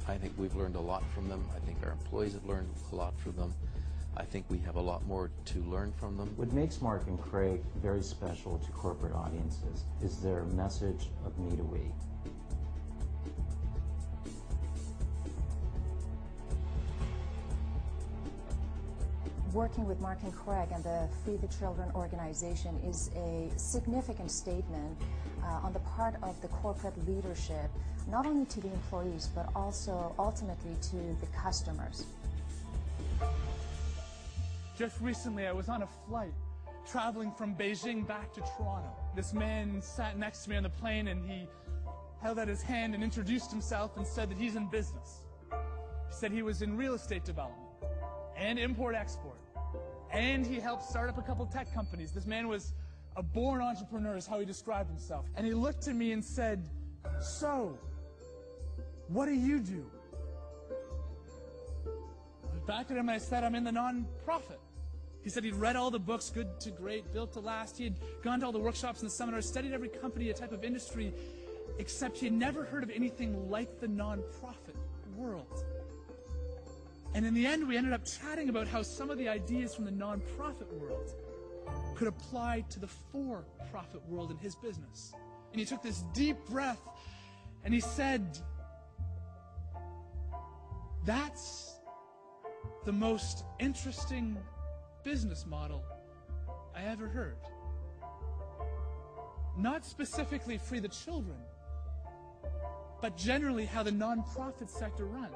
I think we've learned a lot from them. I think our employees have learned a lot from them. I think we have a lot more to learn from them. What makes Marc and Craig very special to corporate audiences is their message of me to we. Working with Marc and Craig and the Free the Children organization is a significant statement on the part of the corporate leadership, not only to the employees, but also ultimately to the customers. Just recently, I was on a flight traveling from Beijing back to Toronto. This man sat next to me on the plane, and he held out his hand and introduced himself and said that he's in business. He said he was in real estate development and import-export, and he helped start up a couple tech companies. This man was a born entrepreneur, is how he described himself. And he looked at me and said, "So, what do you do?" I looked back at him and I said, "I'm in the non-profit." He said he'd read all the books, Good to Great, Built to Last. He had gone to all the workshops and the seminars, studied every company, a type of industry, except he had never heard of anything like the non-profit world. And in the end, we ended up chatting about how some of the ideas from the non-profit world could apply to the for-profit world in his business. And he took this deep breath and he said, "That's the most interesting business model I ever heard." Not specifically Free the Children, but generally how the non-profit sector runs.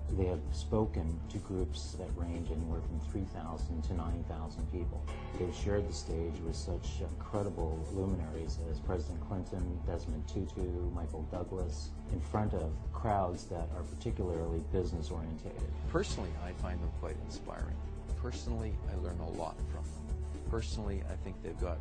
They have spoken to groups that range anywhere from 3,000 to 9,000 people. They've shared the stage with such incredible luminaries as President Clinton, Desmond Tutu, Michael Douglas, in front of crowds that are particularly business orientated. Personally, I find them quite inspiring. Personally, I learn a lot from them. Personally, I think they've got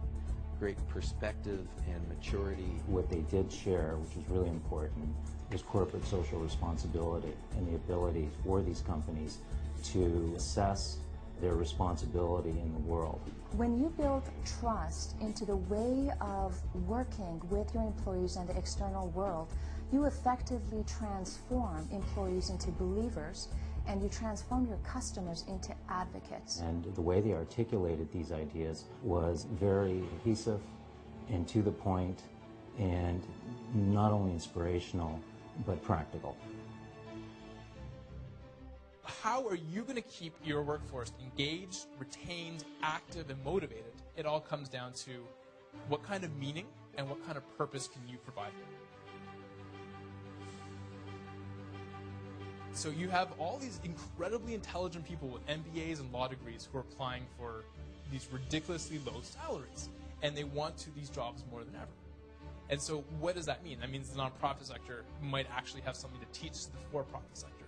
great perspective and maturity. What they did share, which was really important, was corporate social responsibility and the ability for these companies to assess their responsibility in the world. When you build trust into the way of working with your employees and the external world, you effectively transform employees into believers, and you transform your customers into advocates. And the way they articulated these ideas was very cohesive and to the point, and not only inspirational, but practical. How are you going to keep your workforce engaged, retained, active, and motivated? It all comes down to what kind of meaning and what kind of purpose can you provide them. So you have all these incredibly intelligent people with MBAs and law degrees who are applying for these ridiculously low salaries, and they want these jobs more than ever. And so what does that mean? That means the nonprofit sector might actually have something to teach the for-profit sector.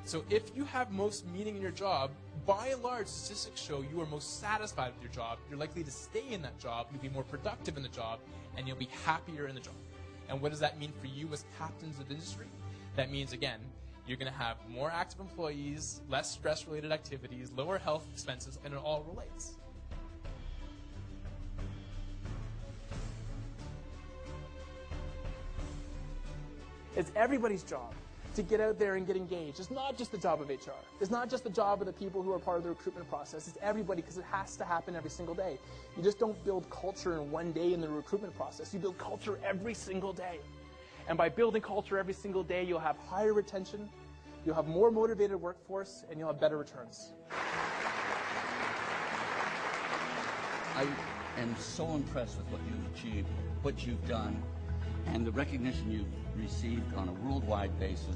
So if you have most meaning in your job, by and large, statistics show you are most satisfied with your job. You're likely to stay in that job, you'll be more productive in the job, and you'll be happier in the job. And what does that mean for you as captains of industry? That means, again, you're going to have more active employees, less stress-related activities, lower health expenses, and it all relates. It's everybody's job to get out there and get engaged. It's not just the job of HR. It's not just the job of the people who are part of the recruitment process. It's everybody, because it has to happen every single day. You just don't build culture in one day in the recruitment process. You build culture every single day. And by building culture every single day, you'll have higher retention, you'll have more motivated workforce, and you'll have better returns. I am so impressed with what you've achieved, what you've done, and the recognition you've received on a worldwide basis.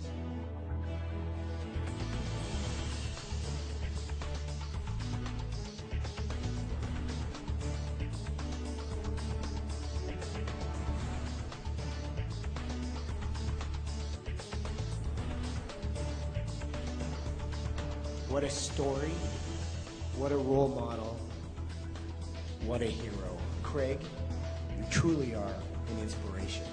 What a story, what a role model, what a hero. Craig, you truly are an inspiration.